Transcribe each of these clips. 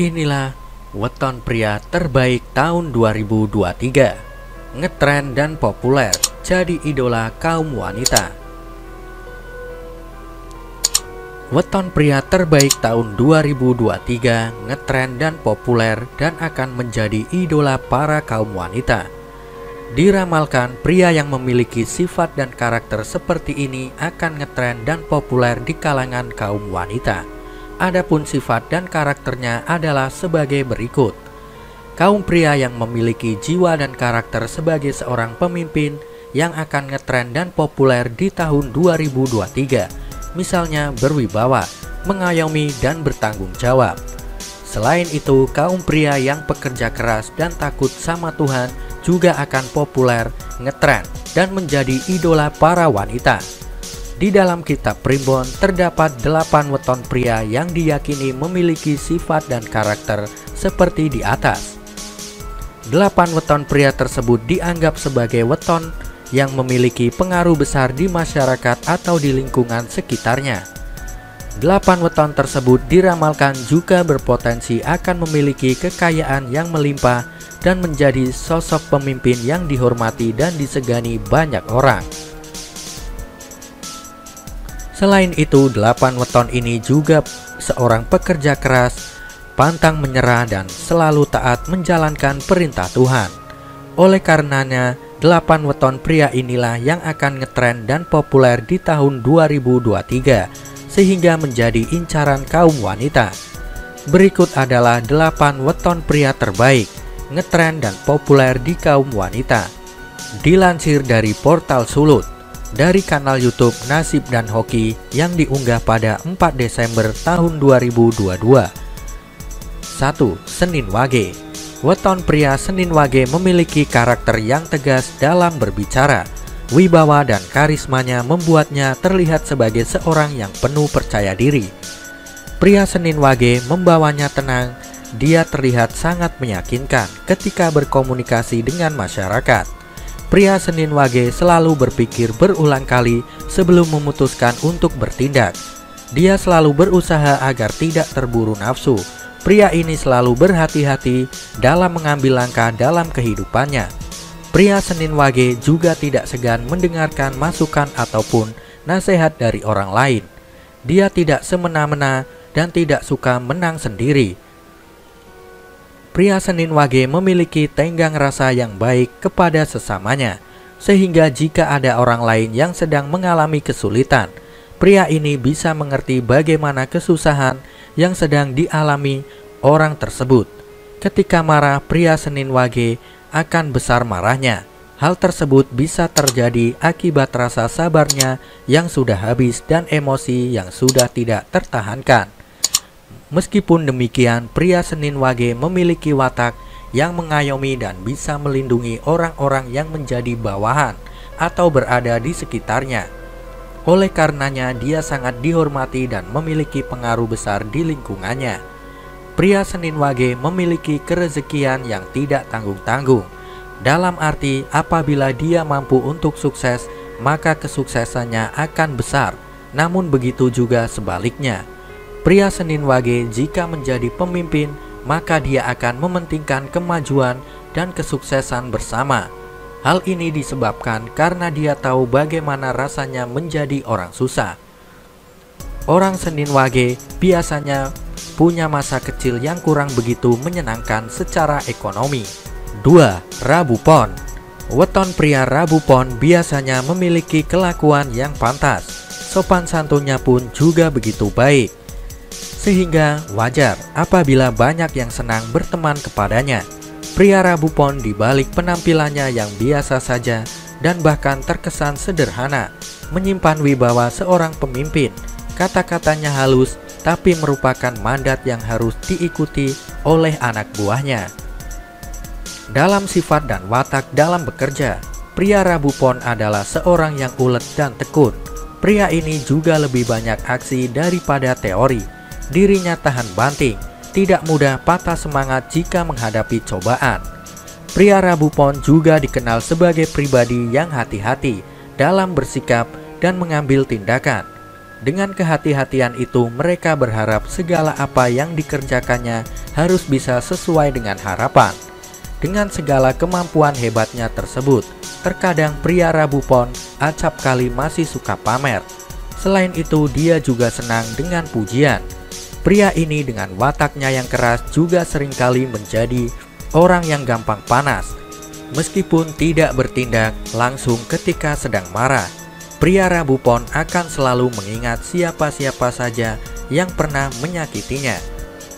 Inilah weton pria terbaik tahun 2023, ngetren dan populer, jadi idola kaum wanita. Weton pria terbaik tahun 2023, ngetren dan populer dan akan menjadi idola para kaum wanita. Diramalkan pria yang memiliki sifat dan karakter seperti ini akan ngetren dan populer di kalangan kaum wanita. Adapun sifat dan karakternya adalah sebagai berikut. Kaum pria yang memiliki jiwa dan karakter sebagai seorang pemimpin yang akan ngetren dan populer di tahun 2023. Misalnya berwibawa, mengayomi dan bertanggung jawab. Selain itu, kaum pria yang pekerja keras dan takut sama Tuhan juga akan populer, ngetren dan menjadi idola para wanita. Di dalam kitab Primbon terdapat 8 weton pria yang diyakini memiliki sifat dan karakter seperti di atas. 8 weton pria tersebut dianggap sebagai weton yang memiliki pengaruh besar di masyarakat atau di lingkungan sekitarnya. 8 weton tersebut diramalkan juga berpotensi akan memiliki kekayaan yang melimpah dan menjadi sosok pemimpin yang dihormati dan disegani banyak orang. Selain itu, 8 weton ini juga seorang pekerja keras, pantang menyerah dan selalu taat menjalankan perintah Tuhan. Oleh karenanya, 8 weton pria inilah yang akan ngetren dan populer di tahun 2023 sehingga menjadi incaran kaum wanita. Berikut adalah 8 weton pria terbaik, ngetren dan populer di kaum wanita. Dilansir dari portal Sulut, dari kanal YouTube Nasib dan Hoki yang diunggah pada 4 Desember tahun 2022. 1. Senin Wage. Weton pria Senin Wage memiliki karakter yang tegas dalam berbicara. Wibawa dan karismanya membuatnya terlihat sebagai seorang yang penuh percaya diri. Pria Senin Wage membawanya tenang. Dia terlihat sangat meyakinkan ketika berkomunikasi dengan masyarakat. Pria Senin Wage selalu berpikir berulang kali sebelum memutuskan untuk bertindak. Dia selalu berusaha agar tidak terburu nafsu. Pria ini selalu berhati-hati dalam mengambil langkah dalam kehidupannya. Pria Senin Wage juga tidak segan mendengarkan masukan ataupun nasihat dari orang lain. Dia tidak semena-mena dan tidak suka menang sendiri. Pria Senin Wage memiliki tenggang rasa yang baik kepada sesamanya, sehingga jika ada orang lain yang sedang mengalami kesulitan, pria ini bisa mengerti bagaimana kesusahan yang sedang dialami orang tersebut. Ketika marah, pria Senin Wage akan besar marahnya. Hal tersebut bisa terjadi akibat rasa sabarnya yang sudah habis dan emosi yang sudah tidak tertahankan. Meskipun demikian, pria Senin Wage memiliki watak yang mengayomi dan bisa melindungi orang-orang yang menjadi bawahan atau berada di sekitarnya. Oleh karenanya, dia sangat dihormati dan memiliki pengaruh besar di lingkungannya. Pria Senin Wage memiliki kerezekian yang tidak tanggung-tanggung. Dalam arti, apabila dia mampu untuk sukses, maka kesuksesannya akan besar. Namun begitu juga sebaliknya. Pria Senin Wage jika menjadi pemimpin, maka dia akan mementingkan kemajuan dan kesuksesan bersama. Hal ini disebabkan karena dia tahu bagaimana rasanya menjadi orang susah. Orang Senin Wage biasanya punya masa kecil yang kurang begitu menyenangkan secara ekonomi. 2. Rabu Pon. Weton pria Rabu Pon biasanya memiliki kelakuan yang pantas. Sopan santunnya pun juga begitu baik. Sehingga wajar apabila banyak yang senang berteman kepadanya. Pria Rabu Pon di balik penampilannya yang biasa saja dan bahkan terkesan sederhana, menyimpan wibawa seorang pemimpin. Kata-katanya halus tapi merupakan mandat yang harus diikuti oleh anak buahnya. Dalam sifat dan watak dalam bekerja, pria Rabu Pon adalah seorang yang ulet dan tekun. Pria ini juga lebih banyak aksi daripada teori. Dirinya tahan banting, tidak mudah patah semangat jika menghadapi cobaan. Pria Rabu Pon juga dikenal sebagai pribadi yang hati-hati dalam bersikap dan mengambil tindakan. Dengan kehati-hatian itu, mereka berharap segala apa yang dikerjakannya harus bisa sesuai dengan harapan. Dengan segala kemampuan hebatnya tersebut, terkadang pria Rabu Pon acap kali masih suka pamer. Selain itu, dia juga senang dengan pujian. Pria ini dengan wataknya yang keras juga seringkali menjadi orang yang gampang panas. Meskipun tidak bertindak langsung ketika sedang marah, pria Rabu Pon akan selalu mengingat siapa-siapa saja yang pernah menyakitinya.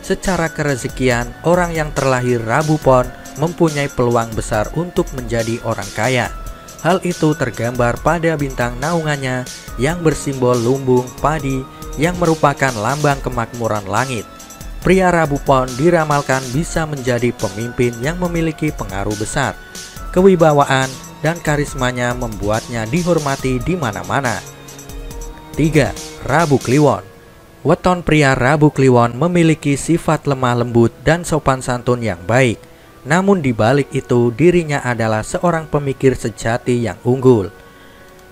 Secara kerezekian, orang yang terlahir Rabu Pon mempunyai peluang besar untuk menjadi orang kaya. Hal itu tergambar pada bintang naungannya yang bersimbol lumbung padi yang merupakan lambang kemakmuran langit. Pria Rabu Pon diramalkan bisa menjadi pemimpin yang memiliki pengaruh besar. Kewibawaan dan karismanya membuatnya dihormati di mana-mana. 3. Rabu Kliwon. Weton pria Rabu Kliwon memiliki sifat lemah lembut dan sopan santun yang baik. Namun di balik itu dirinya adalah seorang pemikir sejati yang unggul.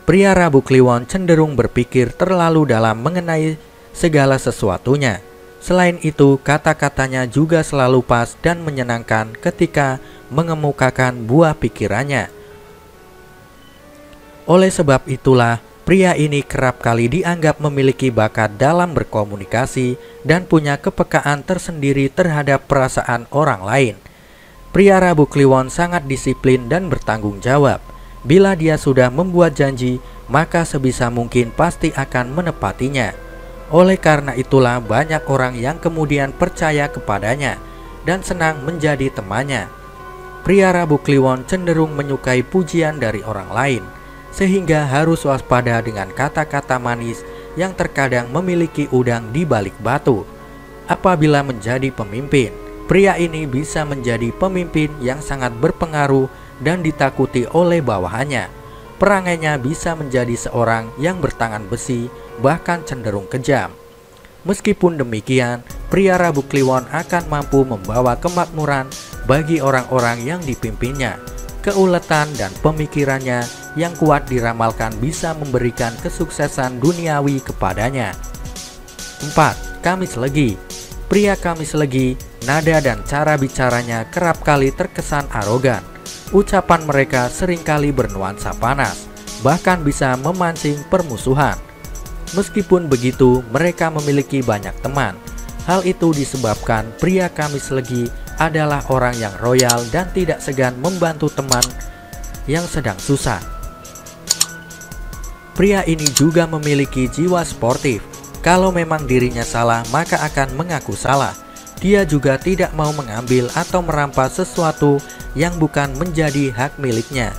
Pria Rabu Kliwon cenderung berpikir terlalu dalam mengenai segala sesuatunya. Selain itu, kata-katanya juga selalu pas dan menyenangkan ketika mengemukakan buah pikirannya. Oleh sebab itulah, pria ini kerap kali dianggap memiliki bakat dalam berkomunikasi dan punya kepekaan tersendiri terhadap perasaan orang lain. Pria Rabu Kliwon sangat disiplin dan bertanggung jawab. Bila dia sudah membuat janji, maka sebisa mungkin pasti akan menepatinya. Oleh karena itulah banyak orang yang kemudian percaya kepadanya dan senang menjadi temannya. Pria Rabu Kliwon cenderung menyukai pujian dari orang lain, sehingga harus waspada dengan kata-kata manis yang terkadang memiliki udang di balik batu. Apabila menjadi pemimpin, pria ini bisa menjadi pemimpin yang sangat berpengaruh dan ditakuti oleh bawahannya. Perangainya bisa menjadi seorang yang bertangan besi, bahkan cenderung kejam. Meskipun demikian, pria Rabu Kliwon akan mampu membawa kemakmuran bagi orang-orang yang dipimpinnya. Keuletan dan pemikirannya yang kuat diramalkan bisa memberikan kesuksesan duniawi kepadanya. 4. Kamis Legi. Pria Kamis Legi, nada dan cara bicaranya kerap kali terkesan arogan. Ucapan mereka seringkali bernuansa panas, bahkan bisa memancing permusuhan. Meskipun begitu, mereka memiliki banyak teman. Hal itu disebabkan pria Kamis Legi adalah orang yang royal dan tidak segan membantu teman yang sedang susah. Pria ini juga memiliki jiwa sportif. Kalau memang dirinya salah, maka akan mengaku salah. Dia juga tidak mau mengambil atau merampas sesuatu yang bukan menjadi hak miliknya.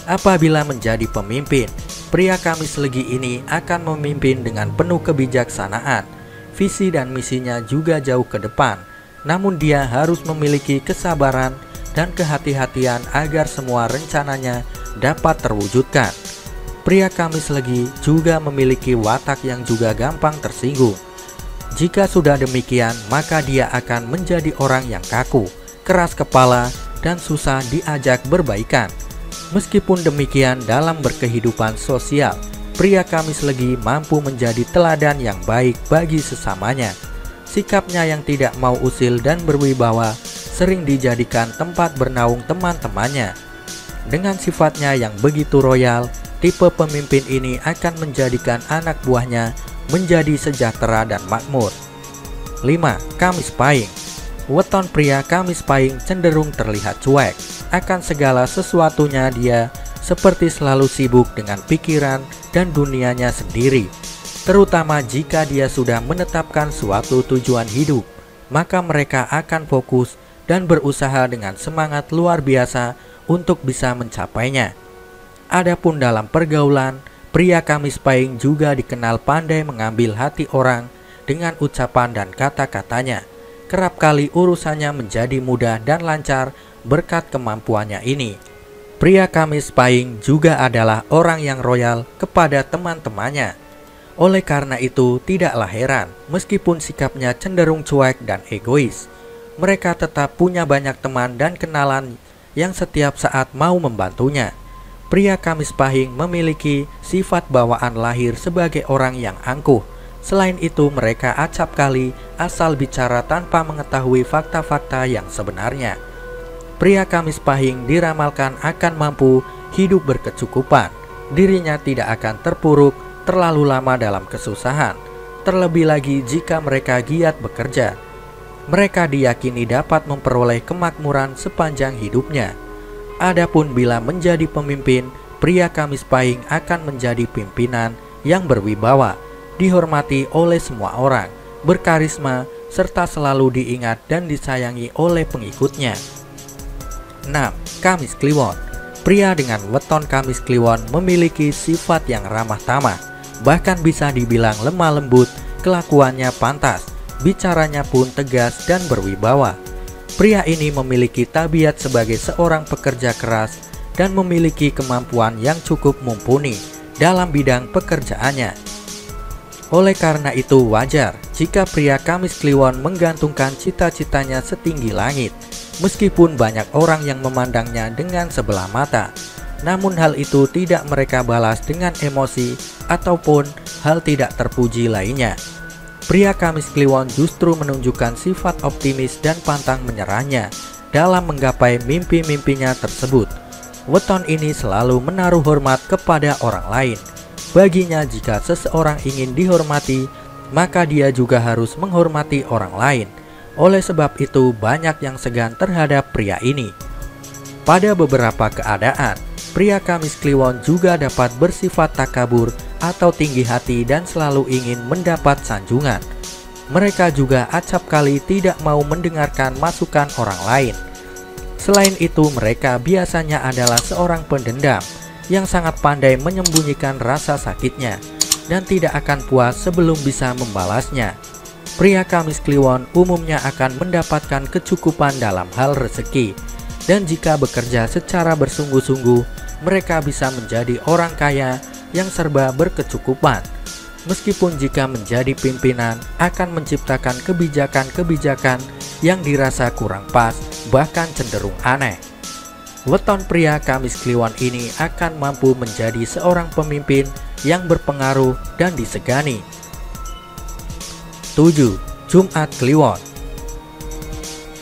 Apabila menjadi pemimpin, pria Kamis Legi ini akan memimpin dengan penuh kebijaksanaan. Visi dan misinya juga jauh ke depan. Namun dia harus memiliki kesabaran dan kehati-hatian agar semua rencananya dapat terwujudkan. Pria Kamis Legi juga memiliki watak yang juga gampang tersinggung. Jika sudah demikian, maka dia akan menjadi orang yang kaku, keras kepala, dan susah diajak berbaikan. Meskipun demikian, dalam berkehidupan sosial, pria Kamis Legi mampu menjadi teladan yang baik bagi sesamanya. Sikapnya yang tidak mau usil dan berwibawa sering dijadikan tempat bernaung teman-temannya. Dengan sifatnya yang begitu royal, tipe pemimpin ini akan menjadikan anak buahnya menjadi sejahtera dan makmur. 5. Kamis Pahing. Weton pria Kamis Pahing cenderung terlihat cuek. Akan segala sesuatunya dia seperti selalu sibuk dengan pikiran dan dunianya sendiri. Terutama jika dia sudah menetapkan suatu tujuan hidup, maka mereka akan fokus dan berusaha dengan semangat luar biasa untuk bisa mencapainya. Adapun dalam pergaulan, pria Kamis Pahing juga dikenal pandai mengambil hati orang dengan ucapan dan kata-katanya. Kerap kali urusannya menjadi mudah dan lancar berkat kemampuannya ini. Pria Kamis Pahing juga adalah orang yang royal kepada teman-temannya. Oleh karena itu, tidaklah heran meskipun sikapnya cenderung cuek dan egois. Mereka tetap punya banyak teman dan kenalan yang setiap saat mau membantunya. Pria Kamis Pahing memiliki sifat bawaan lahir sebagai orang yang angkuh, Selain itu, mereka acap kali asal bicara tanpa mengetahui fakta-fakta yang sebenarnya. Pria Kamis Pahing diramalkan akan mampu hidup berkecukupan. Dirinya tidak akan terpuruk terlalu lama dalam kesusahan, terlebih lagi jika mereka giat bekerja. Mereka diyakini dapat memperoleh kemakmuran sepanjang hidupnya. Adapun bila menjadi pemimpin, pria Kamis Pahing akan menjadi pimpinan yang berwibawa, dihormati oleh semua orang, berkarisma, serta selalu diingat dan disayangi oleh pengikutnya. 6. Kamis Kliwon. Pria dengan weton Kamis Kliwon memiliki sifat yang ramah tamah, bahkan bisa dibilang lemah lembut, kelakuannya pantas, bicaranya pun tegas dan berwibawa. Pria ini memiliki tabiat sebagai seorang pekerja keras dan memiliki kemampuan yang cukup mumpuni dalam bidang pekerjaannya. Oleh karena itu wajar jika pria Kamis Kliwon menggantungkan cita-citanya setinggi langit, meskipun banyak orang yang memandangnya dengan sebelah mata. Namun hal itu tidak mereka balas dengan emosi ataupun hal tidak terpuji lainnya. Pria Kamis Kliwon justru menunjukkan sifat optimis dan pantang menyerahnya dalam menggapai mimpi-mimpinya tersebut. Weton ini selalu menaruh hormat kepada orang lain. Baginya, jika seseorang ingin dihormati, maka dia juga harus menghormati orang lain. Oleh sebab itu, banyak yang segan terhadap pria ini. Pada beberapa keadaan, pria Kamis Kliwon juga dapat bersifat takabur atau tinggi hati dan selalu ingin mendapat sanjungan. Mereka juga acap kali tidak mau mendengarkan masukan orang lain. Selain itu, mereka biasanya adalah seorang pendendam yang sangat pandai menyembunyikan rasa sakitnya dan tidak akan puas sebelum bisa membalasnya. Pria Kamis Kliwon umumnya akan mendapatkan kecukupan dalam hal rezeki, dan jika bekerja secara bersungguh-sungguh, mereka bisa menjadi orang kaya yang serba berkecukupan. Meskipun jika menjadi pimpinan akan menciptakan kebijakan-kebijakan yang dirasa kurang pas, bahkan cenderung aneh. Weton pria Kamis Kliwon ini akan mampu menjadi seorang pemimpin yang berpengaruh dan disegani. 7. Jumat Kliwon.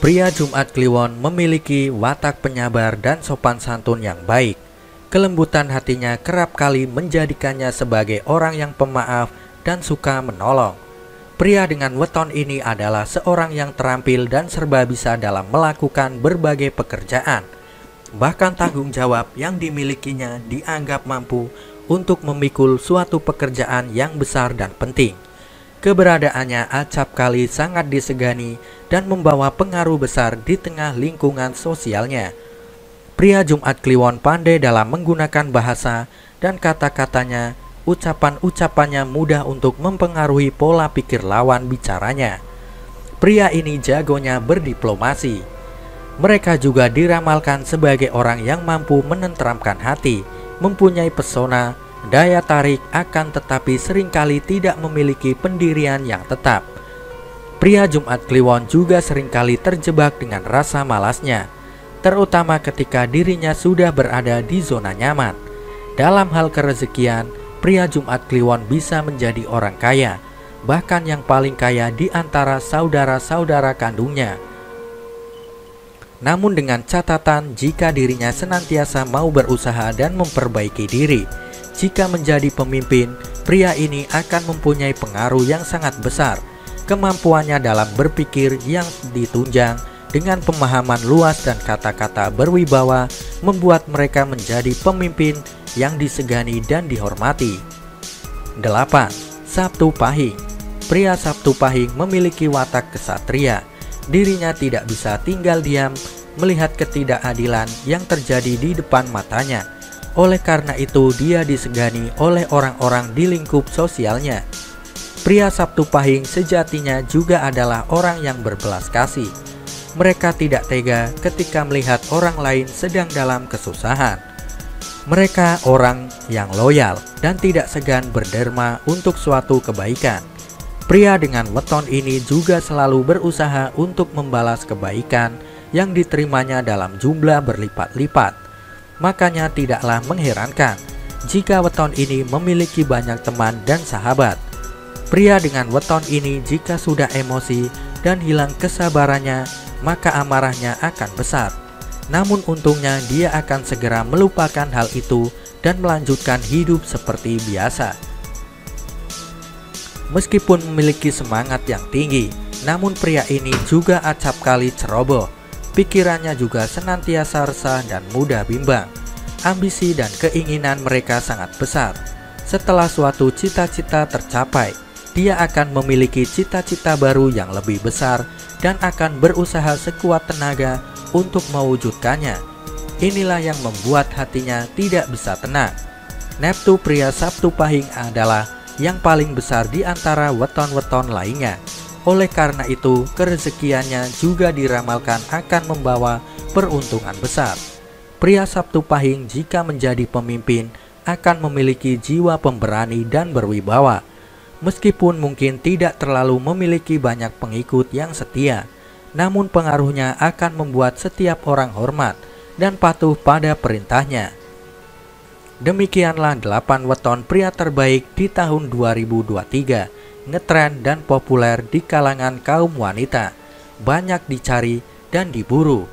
Pria Jumat Kliwon memiliki watak penyabar dan sopan santun yang baik. Kelembutan hatinya kerap kali menjadikannya sebagai orang yang pemaaf dan suka menolong. Pria dengan weton ini adalah seorang yang terampil dan serba bisa dalam melakukan berbagai pekerjaan. Bahkan tanggung jawab yang dimilikinya dianggap mampu untuk memikul suatu pekerjaan yang besar dan penting. Keberadaannya acap kali sangat disegani dan membawa pengaruh besar di tengah lingkungan sosialnya. Pria Jumat Kliwon pandai dalam menggunakan bahasa dan kata-katanya. Ucapan-ucapannya mudah untuk mempengaruhi pola pikir lawan bicaranya. Pria ini jagonya berdiplomasi. Mereka juga diramalkan sebagai orang yang mampu menenteramkan hati, mempunyai pesona, daya tarik, akan tetapi seringkali tidak memiliki pendirian yang tetap. Pria Jumat Kliwon juga seringkali terjebak dengan rasa malasnya, terutama ketika dirinya sudah berada di zona nyaman. Dalam hal kerezekian, pria Jumat Kliwon bisa menjadi orang kaya, bahkan yang paling kaya di antara saudara-saudara kandungnya. Namun dengan catatan jika dirinya senantiasa mau berusaha dan memperbaiki diri. Jika menjadi pemimpin, pria ini akan mempunyai pengaruh yang sangat besar. Kemampuannya dalam berpikir yang ditunjang dengan pemahaman luas dan kata-kata berwibawa membuat mereka menjadi pemimpin yang disegani dan dihormati. 8. Sabtu Pahing. Pria Sabtu Pahing memiliki watak kesatria. Dirinya tidak bisa tinggal diam melihat ketidakadilan yang terjadi di depan matanya. Oleh karena itu, dia disegani oleh orang-orang di lingkup sosialnya. Pria Sabtu Pahing sejatinya juga adalah orang yang berbelas kasih. Mereka tidak tega ketika melihat orang lain sedang dalam kesusahan. Mereka orang yang loyal dan tidak segan berderma untuk suatu kebaikan. Pria dengan weton ini juga selalu berusaha untuk membalas kebaikan yang diterimanya dalam jumlah berlipat-lipat. Makanya tidaklah mengherankan jika weton ini memiliki banyak teman dan sahabat. Pria dengan weton ini jika sudah emosi dan hilang kesabarannya, maka amarahnya akan besar. Namun untungnya dia akan segera melupakan hal itu dan melanjutkan hidup seperti biasa. Meskipun memiliki semangat yang tinggi, namun pria ini juga acap kali ceroboh. Pikirannya juga senantiasa resah dan mudah bimbang. Ambisi dan keinginan mereka sangat besar. Setelah suatu cita-cita tercapai, dia akan memiliki cita-cita baru yang lebih besar dan akan berusaha sekuat tenaga untuk mewujudkannya. Inilah yang membuat hatinya tidak bisa tenang. Neptu pria Sabtu Pahing adalah yang paling besar di antara weton-weton lainnya. Oleh karena itu, kerezekiannya juga diramalkan akan membawa peruntungan besar. Pria Sabtu Pahing jika menjadi pemimpin akan memiliki jiwa pemberani dan berwibawa. Meskipun mungkin tidak terlalu memiliki banyak pengikut yang setia, namun pengaruhnya akan membuat setiap orang hormat dan patuh pada perintahnya. Demikianlah 8 weton pria terbaik di tahun 2023, ngetren dan populer di kalangan kaum wanita, banyak dicari dan diburu.